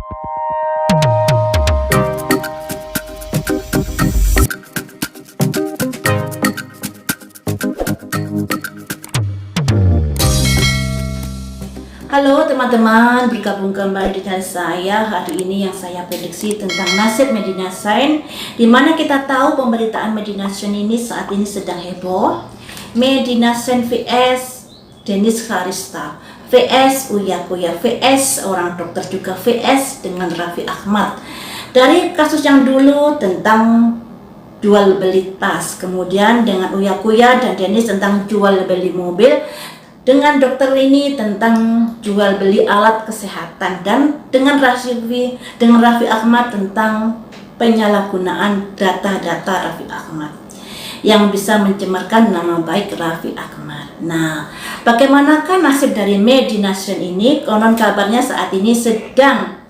Halo teman-teman, bergabung kembali dengan saya. Hari ini yang saya prediksi tentang nasib Medina Zain, dimana kita tahu pemberitaan Medina Zain ini saat ini sedang heboh. Medina Zain vs Dennis Kharista, vs Uya Kuya, vs orang dokter juga, vs dengan Raffi Ahmad. Dari kasus yang dulu tentang jual beli tas, kemudian dengan Uya Kuya dan Dennis tentang jual beli mobil, dengan dokter ini tentang jual beli alat kesehatan, dan dengan Raffi Ahmad tentang penyalahgunaan data-data Raffi Ahmad yang bisa mencemarkan nama baik Raffi Ahmad. Nah, bagaimanakah nasib dari Medina Zain ini? Konon kabarnya saat ini sedang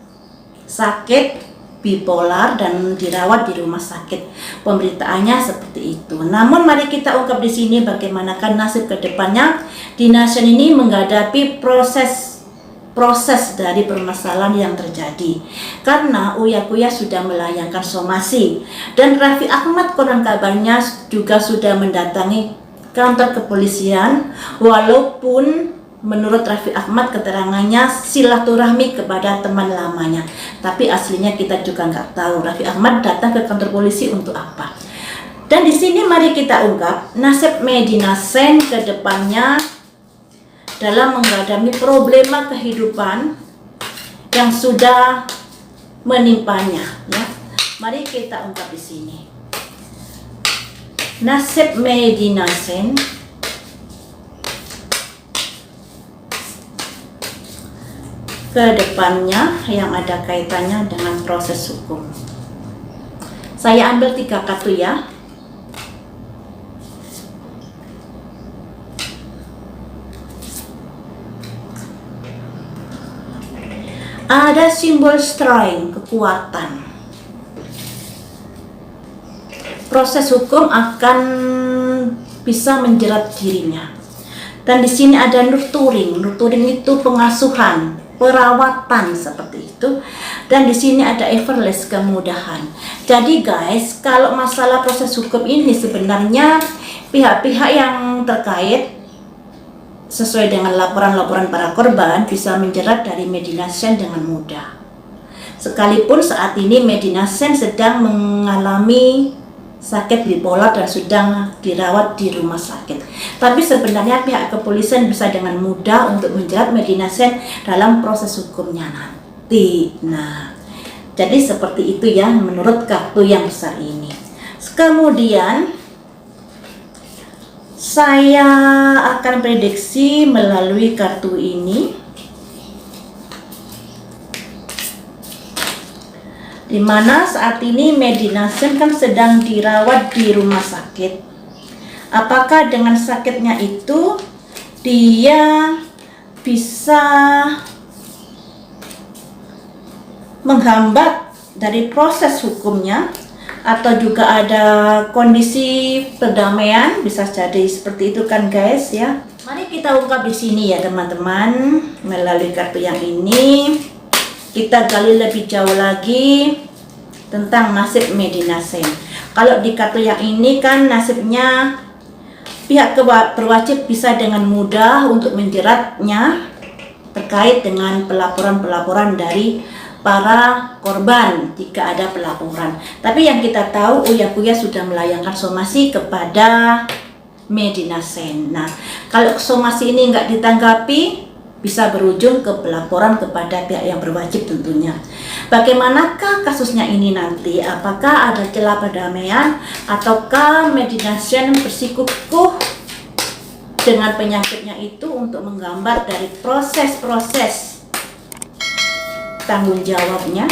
sakit bipolar dan dirawat di rumah sakit. Pemberitaannya seperti itu. Namun mari kita ungkap di sini bagaimanakah nasib kedepannya. Medina Zain ini menghadapi proses dari permasalahan yang terjadi, karena Uya Kuya sudah melayangkan somasi dan Raffi Ahmad konon kabarnya juga sudah mendatangi kantor kepolisian, walaupun menurut Raffi Ahmad keterangannya silaturahmi kepada teman lamanya, tapi aslinya kita juga nggak tahu Raffi Ahmad datang ke kantor polisi untuk apa. Dan di sini mari kita ungkap nasib Medina Zain ke depannya dalam menghadapi problema kehidupan yang sudah menimpanya, ya. Mari kita ungkap di sini. Nasib Medina Zain ke depannya yang ada kaitannya dengan proses hukum. Saya ambil 3 kartu ya. Ada simbol strength, kekuatan. Proses hukum akan bisa menjerat dirinya. Dan di sini ada nurturing. Nurturing itu pengasuhan, perawatan seperti itu. Dan di sini ada effortless, kemudahan. Jadi guys, kalau masalah proses hukum ini sebenarnya pihak-pihak yang terkait sesuai dengan laporan-laporan para korban bisa menjerat dari Medina Zain dengan mudah. Sekalipun saat ini Medina Zain sedang mengalami sakit bipolar dan sedang dirawat di rumah sakit, tapi sebenarnya pihak kepolisian bisa dengan mudah untuk menjerat Medina Zain dalam proses hukumnya nanti. Nah, jadi seperti itu ya menurut kartu yang besar ini. Kemudian saya akan prediksi melalui kartu ini, di mana saat ini Medina Zain kan sedang dirawat di rumah sakit. Apakah dengan sakitnya itu dia bisa menghambat dari proses hukumnya, atau juga ada kondisi perdamaian, bisa jadi seperti itu kan guys ya. Mari kita ungkap di sini ya teman-teman, melalui kartu yang ini kita gali lebih jauh lagi tentang nasib Medina Zain. Kalau di kartu yang ini kan nasibnya pihak berwajib bisa dengan mudah untuk menjeratnya terkait dengan pelaporan-pelaporan dari para korban jika ada pelaporan. Tapi yang kita tahu Uya Kuya sudah melayangkan somasi kepada Medina Zain. Nah, kalau somasi ini nggak ditanggapi, bisa berujung ke pelaporan kepada pihak yang berwajib tentunya. Bagaimanakah kasusnya ini nanti? Apakah ada celah perdamaian ataukah Medina Zain bersikukuh dengan penyakitnya itu untuk menggambar dari proses-proses tanggung jawabnya.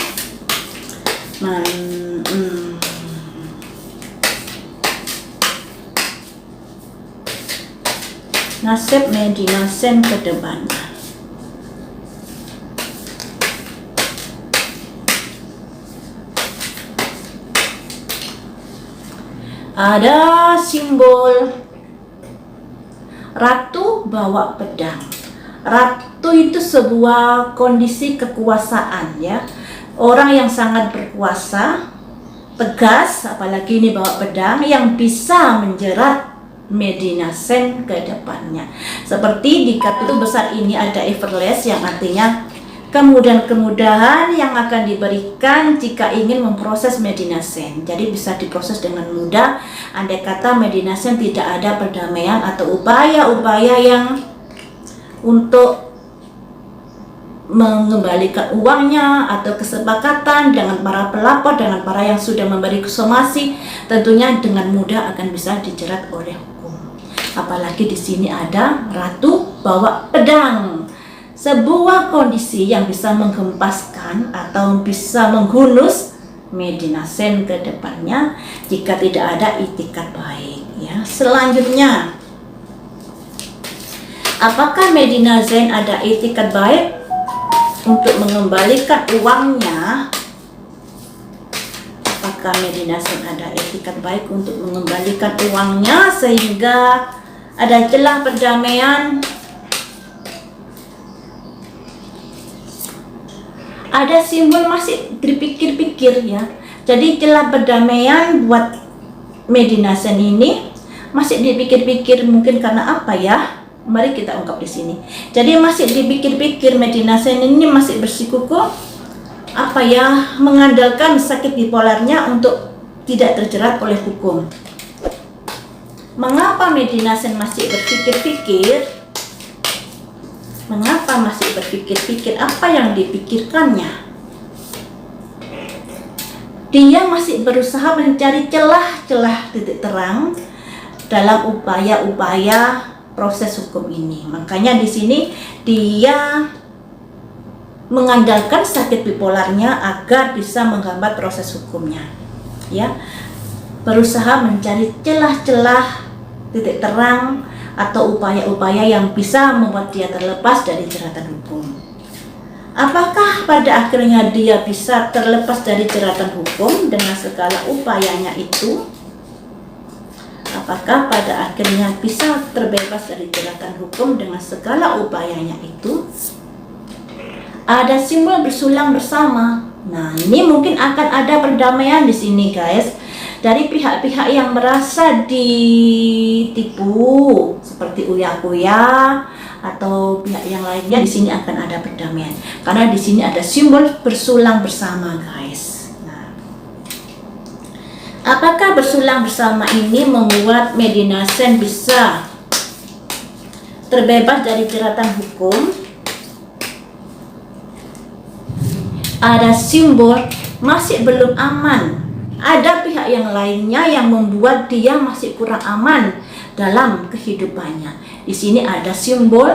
Nasib Medina Zain ke depan. Ada simbol ratu bawa pedang. Ratu itu sebuah kondisi kekuasaan ya. orang yang sangat berkuasa, tegas, apalagi ini bawa pedang yang bisa menjerat Medina Saint ke depannya. Seperti di kartu besar ini ada Everlast yang artinya kemudahan-kemudahan yang akan diberikan jika ingin memproses Medina Saint. Jadi bisa diproses dengan mudah. Andai kata Medina Saint tidak ada perdamaian atau upaya-upaya yang untuk mengembalikan uangnya atau kesepakatan dengan para pelapor, dengan para yang sudah memberi somasi, tentunya dengan mudah akan bisa dijerat oleh hukum. Apalagi di sini ada ratu bawa pedang, sebuah kondisi yang bisa menggempaskan atau bisa menghunus Medina Saint ke depannya jika tidak ada itikat baik. Ya, selanjutnya, apakah Medina Saint ada itikat baik untuk mengembalikan uangnya? Apakah Medina Saint ada etikat baik untuk mengembalikan uangnya sehingga ada celah perdamaian? Ada simbol masih dipikir-pikir ya. Jadi celah perdamaian buat Medina Saint ini masih dipikir-pikir, mungkin karena apa ya? Mari kita ungkap di sini. Jadi masih dipikir-pikir, Medina Saint ini masih bersikukuh mengandalkan sakit bipolarnya untuk tidak terjerat oleh hukum. Mengapa Medina Saint masih berpikir-pikir? Mengapa masih berpikir-pikir? Apa yang dipikirkannya? Dia masih berusaha mencari celah-celah titik terang dalam upaya-upaya proses hukum ini. Makanya di sini dia mengandalkan sakit bipolarnya agar bisa menghambat proses hukumnya. Ya, berusaha mencari celah-celah titik terang atau upaya-upaya yang bisa membuat dia terlepas dari jeratan hukum. Apakah pada akhirnya dia bisa terlepas dari jeratan hukum dengan segala upayanya itu? Apakah pada akhirnya bisa terbebas dari jeratan hukum dengan segala upayanya itu? Ada simbol bersulang bersama. Nah, ini mungkin akan ada perdamaian di sini, guys. Dari pihak-pihak yang merasa ditipu, seperti uya-kuya atau pihak yang lainnya, di sini akan ada perdamaian. Karena di sini ada simbol bersulang bersama, guys. Apakah bersulang bersama ini membuat Medina Saint bisa terbebas dari jeratan hukum? Ada simbol masih belum aman. Ada pihak yang lainnya yang membuat dia masih kurang aman dalam kehidupannya. Di sini ada simbol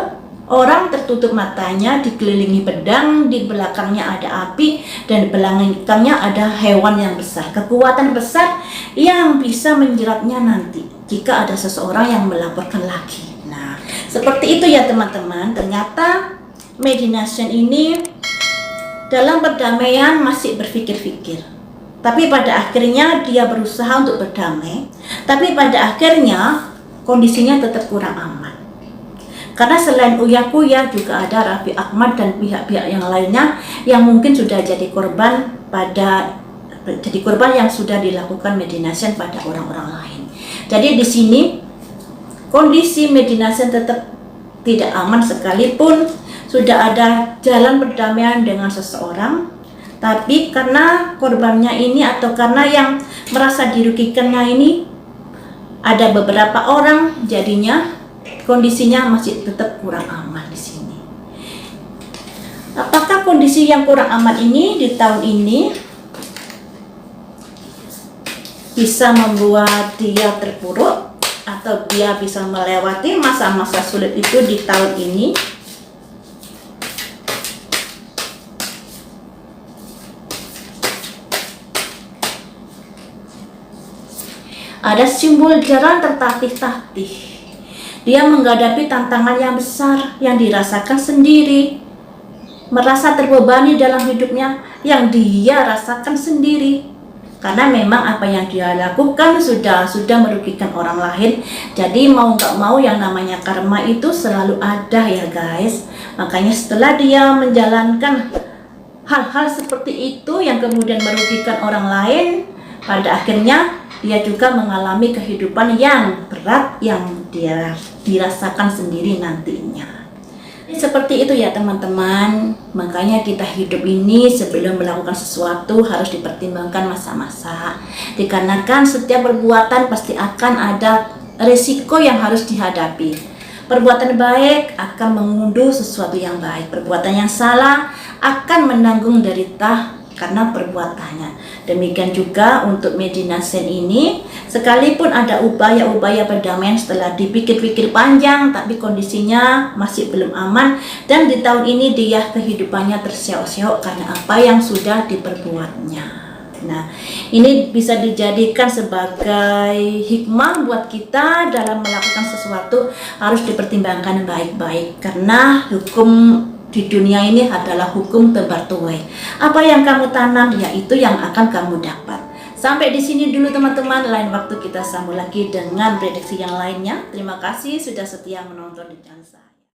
orang tertutup matanya, dikelilingi pedang, di belakangnya ada api, dan di belakangnya ada hewan yang besar. Kekuatan besar yang bisa menjeratnya nanti jika ada seseorang yang melaporkan lagi. Nah, seperti itu ya teman-teman. Ternyata Medina Saint ini dalam perdamaian masih berpikir-pikir. Tapi pada akhirnya dia berusaha untuk berdamai. Tapi pada akhirnya kondisinya tetap kurang aman. Karena selain uya-kuya juga ada Raffi Ahmad dan pihak-pihak yang lainnya yang mungkin sudah jadi korban yang sudah dilakukan Medina Saint pada orang-orang lain. Jadi di sini kondisi Medina Saint tetap tidak aman sekalipun sudah ada jalan perdamaian dengan seseorang, tapi karena korbannya ini atau karena yang merasa dirugikannya ini ada beberapa orang, jadinya kondisinya masih tetap kurang aman di sini. Apakah kondisi yang kurang aman ini di tahun ini bisa membuat dia terpuruk atau dia bisa melewati masa-masa sulit itu di tahun ini? Ada simbol jalan tertatih-tatih. Dia menghadapi tantangan yang besar yang dirasakan sendiri, merasa terbebani dalam hidupnya yang dia rasakan sendiri. Karena memang apa yang dia lakukan sudah merugikan orang lain. Jadi mau nggak mau yang namanya karma itu selalu ada ya guys. Makanya setelah dia menjalankan hal-hal seperti itu yang kemudian merugikan orang lain, pada akhirnya dia juga mengalami kehidupan yang berat yang dia dirasakan sendiri nantinya. Seperti itu ya teman-teman, makanya kita hidup ini sebelum melakukan sesuatu harus dipertimbangkan masa-masa. Dikarenakan setiap perbuatan pasti akan ada risiko yang harus dihadapi. Perbuatan baik akan mengunduh sesuatu yang baik, perbuatan yang salah akan menanggung derita karena perbuatannya. Demikian juga untuk Medina Saint ini, sekalipun ada upaya-upaya perdamaian setelah dipikir-pikir panjang, tapi kondisinya masih belum aman, dan di tahun ini dia kehidupannya terseok-seok karena apa yang sudah diperbuatnya. Nah, ini bisa dijadikan sebagai hikmah buat kita dalam melakukan sesuatu harus dipertimbangkan baik-baik, karena hukum di dunia ini adalah hukum tebar tuai. Apa yang kamu tanam, yaitu yang akan kamu dapat. Sampai di sini dulu teman-teman, lain waktu kita sambung lagi dengan prediksi yang lainnya. Terima kasih sudah setia menonton di channel saya.